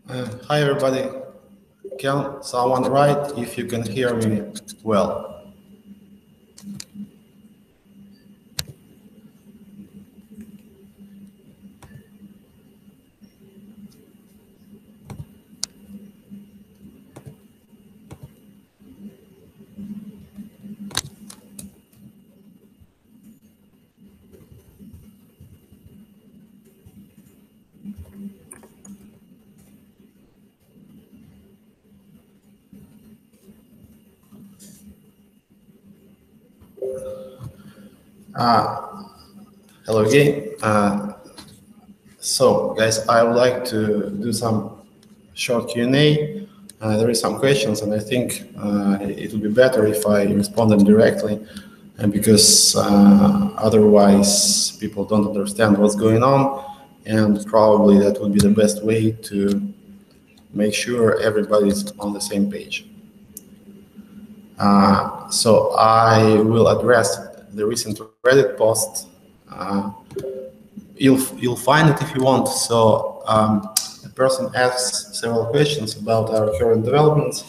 Hi everybody. Can someone write if you can hear me well? Hello again. So guys, I would like to do some short Q&A. There is some questions and I think it would be better if I respond them directly and because otherwise people don't understand what's going on, and probably that would be the best way to make sure everybody's on the same page. So I will address the recent Reddit post. You'll find it if you want. So the person asks several questions about our current developments,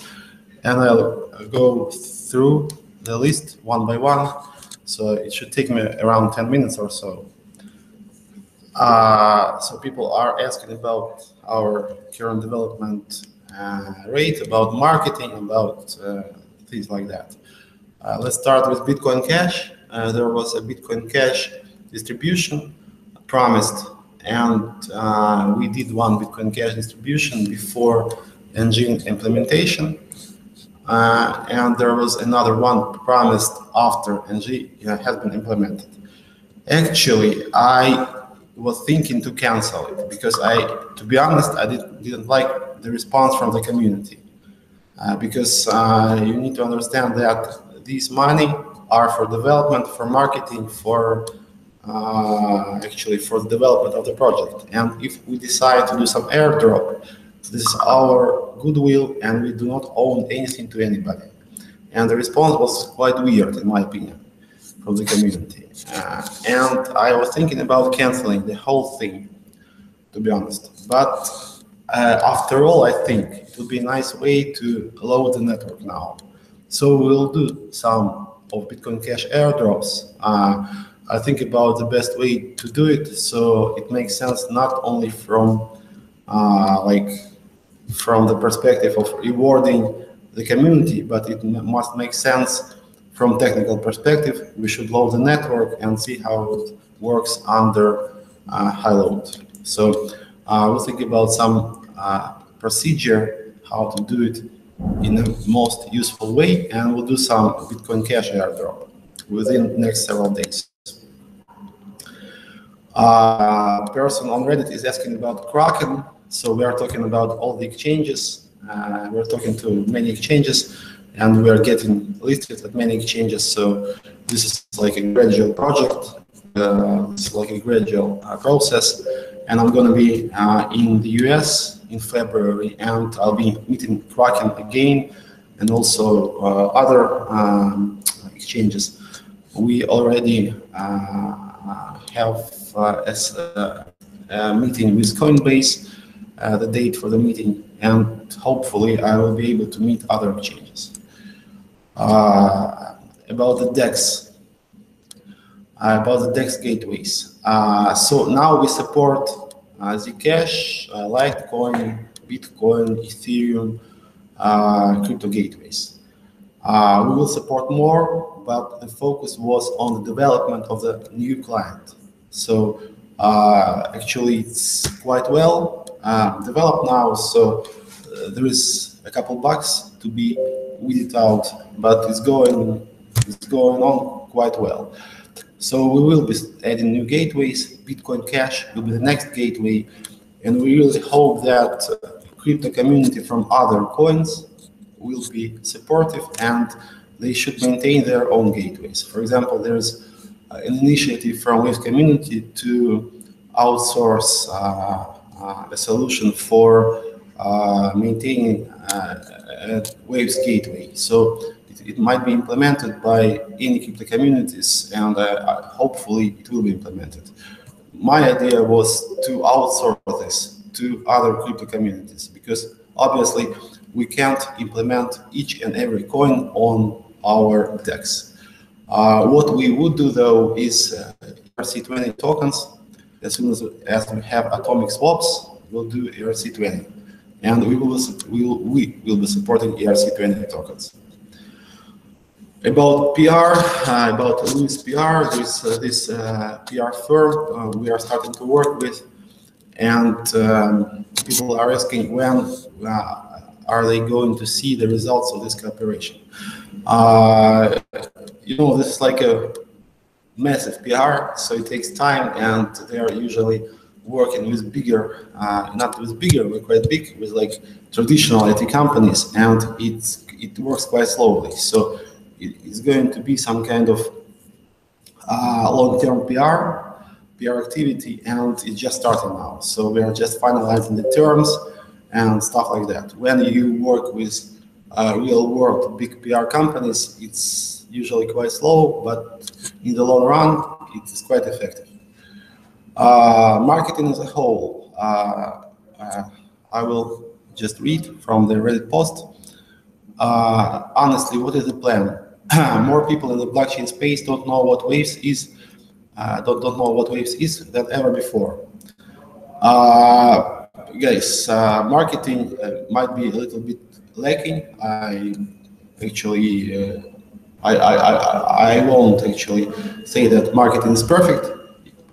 and I'll go through the list one by one. So it should take me around 10 minutes or so. So people are asking about our current development rate, about marketing, about things like that. Let's start with Bitcoin Cash. There was a Bitcoin Cash distribution promised, and we did one Bitcoin Cash distribution before engine implementation, and there was another one promised after NG has been implemented. Actually, I was thinking to cancel it because to be honest, I didn't like the response from the community. Because you need to understand that these money are for development, for marketing, for actually for the development of the project. And if we decide to do some airdrop, this is our goodwill and we do not own anything to anybody. And the response was quite weird, in my opinion, from the community. And I was thinking about canceling the whole thing, to be honest. But after all, I think it would be a nice way to load the network now. So we'll do some of Bitcoin Cash airdrops. I think about the best way to do it, so it makes sense not only from from the perspective of rewarding the community, but it must make sense from technical perspective. We should load the network and see how it works under high load. So we'll think about some procedure, how to do it in the most useful way, and we'll do some Bitcoin Cash airdrop within the next several days. Person on Reddit is asking about Kraken. So we are talking about all the exchanges. We're talking to many exchanges, and we are getting listed at many exchanges. So this is like a gradual project. It's like a gradual process. And I'm going to be in the US in February, and I'll be meeting Kraken again, and also other exchanges. We already have a meeting with Coinbase, the date for the meeting, and hopefully I will be able to meet other exchanges. About the DEX, gateways. So now we support Zcash, Litecoin, Bitcoin, Ethereum, crypto gateways. We will support more, but the focus was on the development of the new client. So actually it's quite well developed now, so there is a couple bugs to be weeded out, but it's going on quite well. So we will be adding new gateways. Bitcoin Cash will be the next gateway, and we really hope that crypto community from other coins will be supportive and they should maintain their own gateways. For example, there's an initiative from Waves community to outsource a solution for maintaining Waves gateway. So it might be implemented by any crypto communities, and hopefully it will be implemented. My idea was to outsource this to other crypto communities, because obviously we can't implement each and every coin on our DEX. What we would do though is ERC20 tokens. As soon as we have atomic swaps, we'll do ERC20, and we will be supporting ERC20 tokens. About PR, about Louis PR, there's this PR firm we are starting to work with, and people are asking when are they going to see the results of this cooperation. You know, this is like a massive PR, so it takes time, and they are usually working with bigger, not with bigger, but quite big, with like traditional IT companies, and it works quite slowly. So it's going to be some kind of long-term PR activity, and it's just starting now. So we are just finalizing the terms and stuff like that. When you work with real-world big PR companies, it's usually quite slow, but in the long run, it is quite effective. Marketing as a whole, I will just read from the Reddit post. Honestly, what is the plan? More people in the blockchain space don't know what Waves is, than ever before. Guys, marketing might be a little bit lacking. I won't actually say that marketing is perfect.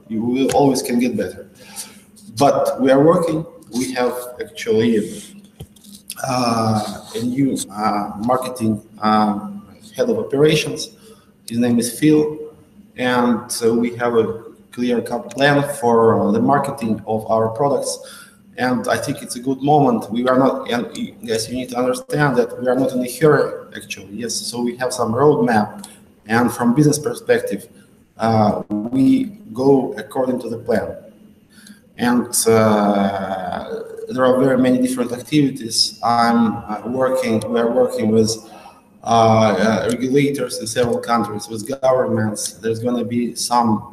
You will always can get better, but we are working. We have actually a new marketing head of operations. His name is Phil, and we have a clear-cut plan for the marketing of our products. And I think it's a good moment. We are not, and yes, you need to understand that we are not in a hurry, actually. Yes, so we have some roadmap, and from business perspective, we go according to the plan. And there are very many different activities. We are working with regulators in several countries, with governments. There's going to be some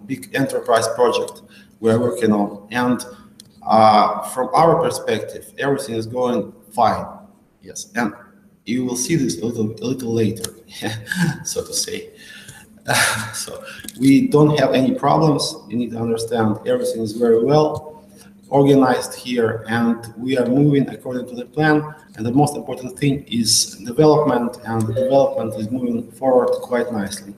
big enterprise project we are working on. And from our perspective, everything is going fine. Yes, and you will see this a little later, so to say. So we don't have any problems. You need to understand everything is very well organized here, and we are moving according to the plan. And the most important thing is development, and the development is moving forward quite nicely.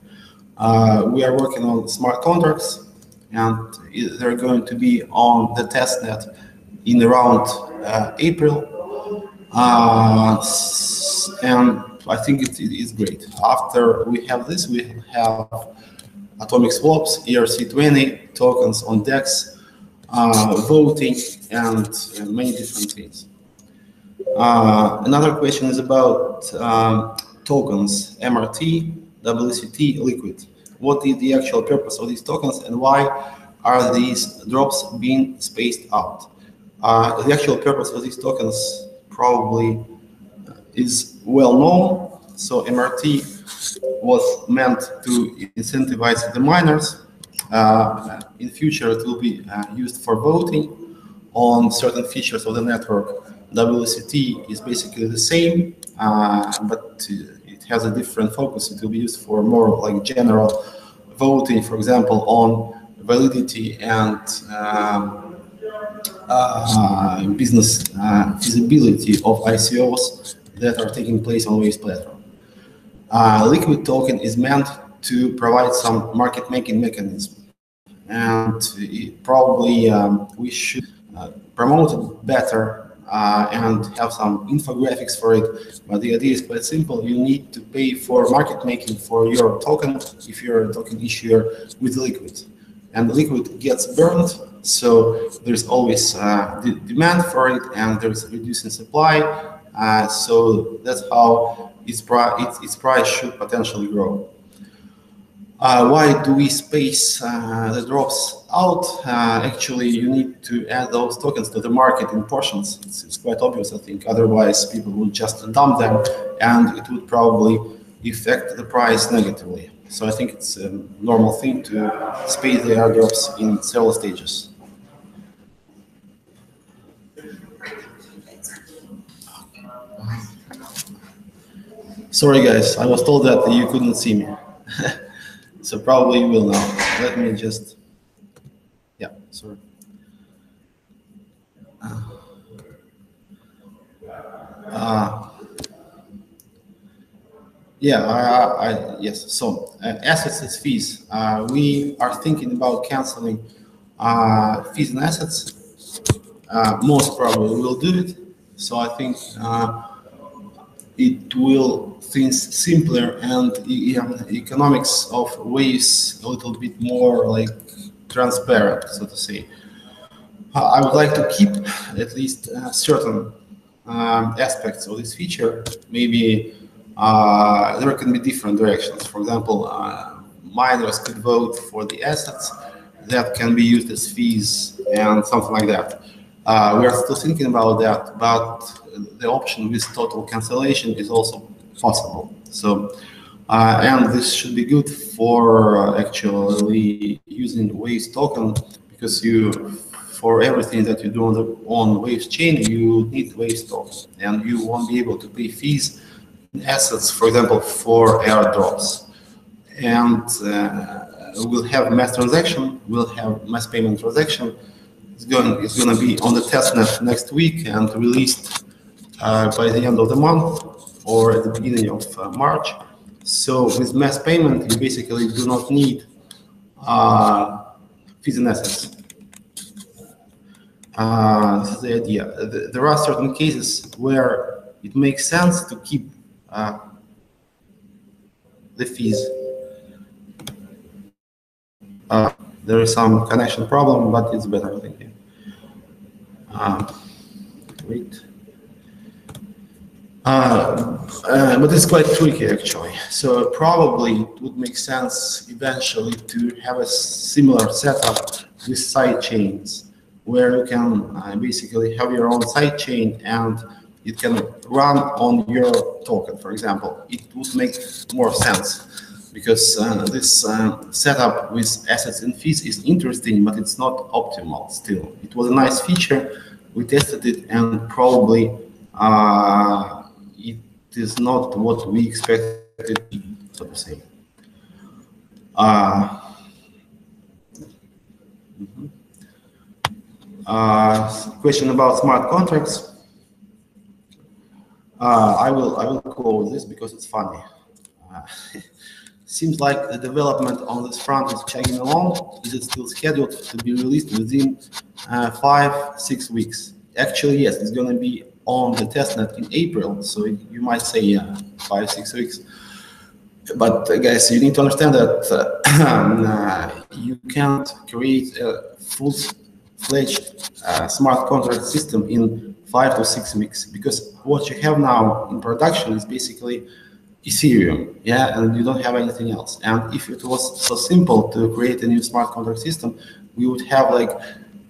We are working on smart contracts, and they're going to be on the testnet in around April. And I think it is great. After we have this, we have atomic swaps, ERC20 tokens on DEX, voting, and many different things. Another question is about tokens, MRT, WCT, Liquid. What is the actual purpose of these tokens, and why are these drops being spaced out? The actual purpose of these tokens probably is well known. So MRT was meant to incentivize the miners. In future, it will be used for voting on certain features of the network. WCT is basically the same, but it has a different focus. It will be used for more like general voting, for example, on validity and business feasibility of ICOs that are taking place on Waves platform. Liquid token is meant to provide some market making mechanism, and probably we should promote it better and have some infographics for it. But the idea is quite simple. You need to pay for market making for your token if you're a token issuer with Liquid, and the Liquid gets burned. So there's always demand for it, and there's reducing supply. So that's how its price should potentially grow. Why do we space the drops out? Actually, you need to add those tokens to the market in portions. It's quite obvious, I think. Otherwise, people would just dump them, and it would probably affect the price negatively. So I think it's a normal thing to space the airdrops in several stages. Sorry guys, I was told that you couldn't see me. So probably you will now. Let me just, yeah, sorry. Yeah, yes. So assets as fees. We are thinking about canceling fees and assets. Most probably we'll do it. So I think it will things simpler and economics of ways a little bit more like transparent, so to say. I would like to keep at least certain aspects of this feature. Maybe there can be different directions. For example, miners could vote for the assets that can be used as fees and something like that. We are still thinking about that, but the option with total cancellation is also possible. So, and this should be good for actually using Waves token, because for everything that you do on Waves chain, you need Waves token, and you won't be able to pay fees in assets, for example, for airdrops. And we'll have mass transaction, we'll have mass payment transaction. It's going to be on the testnet next week and released by the end of the month or at the beginning of March. So with mass payment, you basically do not need fees and assets. This is the idea. There are certain cases where it makes sense to keep the fees. There is some connection problem, but it's better, I think. Wait. But it's quite tricky, actually. So probably it would make sense eventually to have a similar setup with side chains, where you can basically have your own side chain and it can run on your token, for example. It would make more sense, because this setup with assets and fees is interesting, but it's not optimal still. It was a nice feature. We tested it, and probably it is not what we expected, so to say. Question about smart contracts. I will close this because it's funny. Seems like the development on this front is chugging along. Is it still scheduled to be released within 5-6 weeks? Actually, yes, it's going to be on the testnet in April. So you might say, yeah, 5-6 weeks. But guys, you need to understand that you can't create a full-fledged smart contract system in 5 to 6 weeks, because what you have now in production is basically Ethereum, yeah, and you don't have anything else. And if it was so simple to create a new smart contract system, we would have like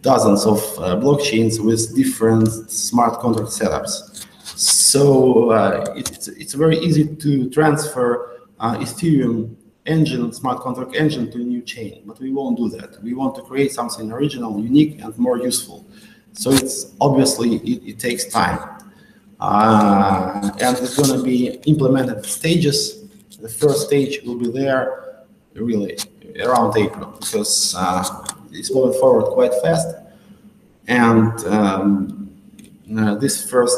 dozens of blockchains with different smart contract setups. So it's very easy to transfer Ethereum engine, smart contract engine, to a new chain, but we won't do that. We want to create something original, unique, and more useful. So it's obviously it takes time. And it's going to be implemented in stages. The first stage will be there really around April, because it's moving forward quite fast. And this first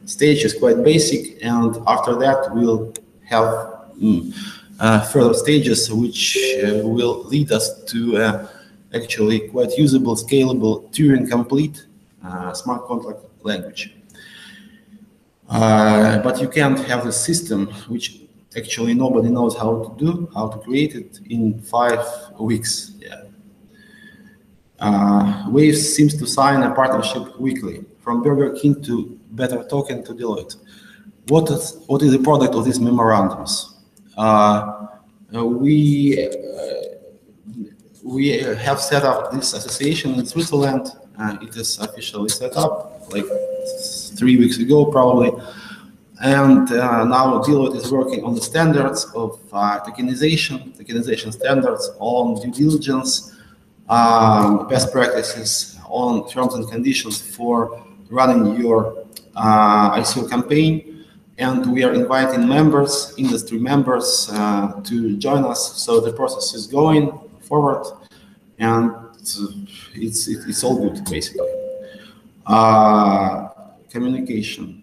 stage is quite basic, and after that we'll have further stages which will lead us to actually quite usable, scalable, Turing-complete smart contract language. But you can't have the system, which actually nobody knows how to do, how to create it, in 5 weeks. Yeah. Waves seems to sign a partnership weekly, from Burger King to Better Token to Deloitte. What is the product of these memorandums? We have set up this association in Switzerland. It is officially set up like 3 weeks ago, probably. And now Deloitte is working on the standards of tokenization standards, on due diligence, best practices, on terms and conditions for running your ICO campaign, and we are inviting members, industry members, to join us. So the process is going forward, and it's all good basically. Communication.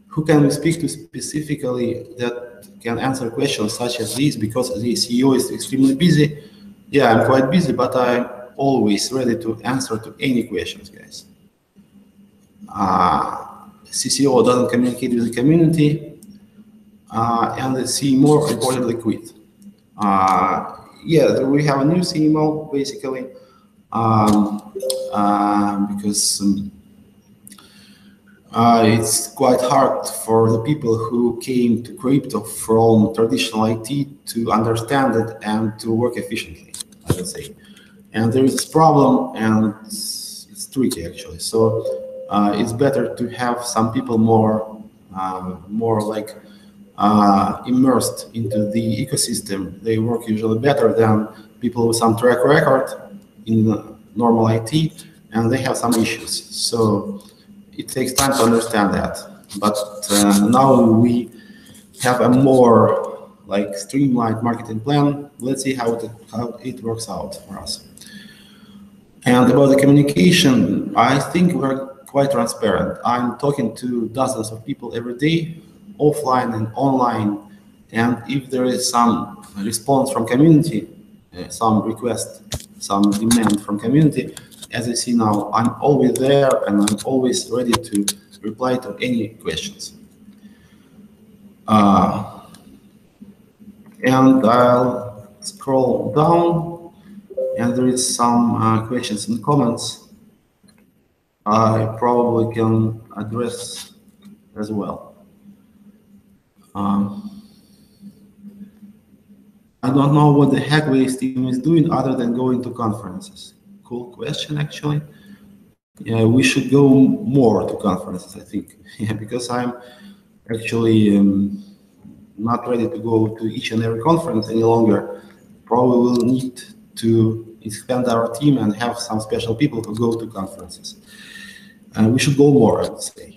Who can we speak to specifically that can answer questions such as these? Because the CEO is extremely busy. Yeah, I'm quite busy, but I'm always ready to answer to any questions, guys. CCO doesn't communicate with the community, and the CMO reportedly quit. Yeah, we have a new CMO basically, because it's quite hard for the people who came to crypto from traditional IT to understand it and to work efficiently, I would say. And there is this problem, and it's tricky actually. So it's better to have some people more like immersed into the ecosystem. They work usually better than people with some track record in normal IT, and they have some issues. So it takes time to understand that. But now we have a more like streamlined marketing plan. Let's see how it works out for us. And about the communication, I think we're quite transparent. I'm talking to dozens of people every day, offline and online. And if there is some response from community, some request, some demand from community, as I see now, I'm always there and I'm always ready to reply to any questions. And I'll scroll down, and there is some questions and comments I probably can address as well. I don't know what the heck Waves team is doing other than going to conferences. Cool question, actually. Yeah, we should go more to conferences, I think. Yeah, because I'm actually not ready to go to each and every conference any longer. Probably will need to expand our team and have some special people who go to conferences. We should go more, I would say.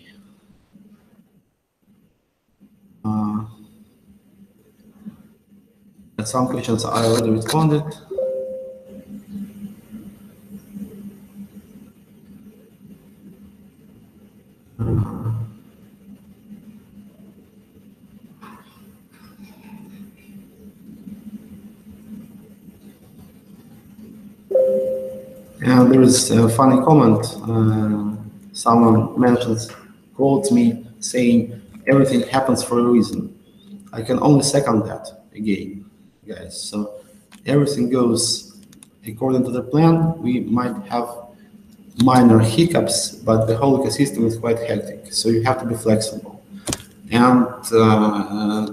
Some questions I already responded. And there is a funny comment. Someone quotes me saying, everything happens for a reason. I can only second that again, guys. So everything goes according to the plan. We might have minor hiccups, but the whole ecosystem is quite hectic. So you have to be flexible. And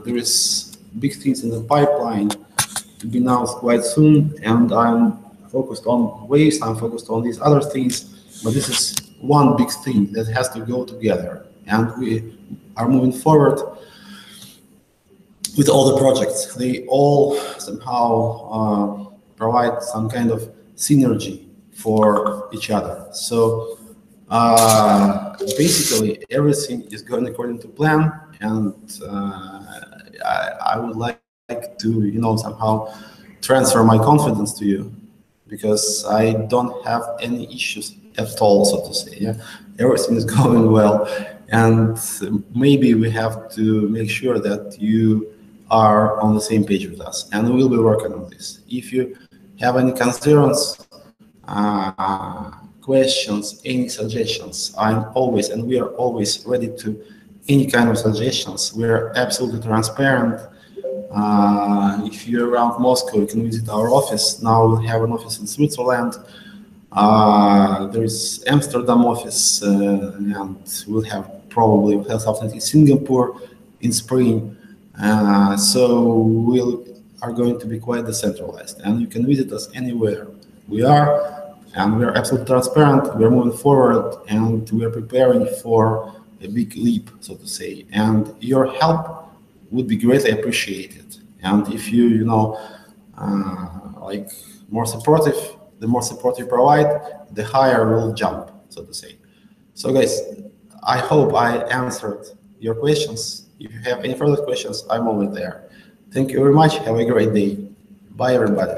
there is big things in the pipeline to be announced quite soon. And I'm focused on Waves, I'm focused on these other things, but this is one big thing that has to go together. And we are moving forward with all the projects. They all somehow provide some kind of synergy for each other. So basically everything is going according to plan, and I would like to, somehow transfer my confidence to you, because I don't have any issues at all, so to say. Yeah, everything is going well, and maybe we have to make sure that you are on the same page with us, and we'll be working on this. If you have any concerns, questions, any suggestions, we are always ready to any kind of suggestions. We are absolutely transparent. If you're around Moscow, you can visit our office. Now we have an office in Switzerland. There is Amsterdam office, and we'll have something in Singapore in spring. So we are going to be quite decentralized, and you can visit us anywhere we are, and we are absolutely transparent. We are moving forward, and we are preparing for a big leap, so to say. And your help would be greatly appreciated. And if you, like more supportive, the more support you provide, the higher we'll jump, so to say. So guys, I hope I answered your questions. If you have any further questions, I'm always there. Thank you very much. Have a great day. Bye, everybody.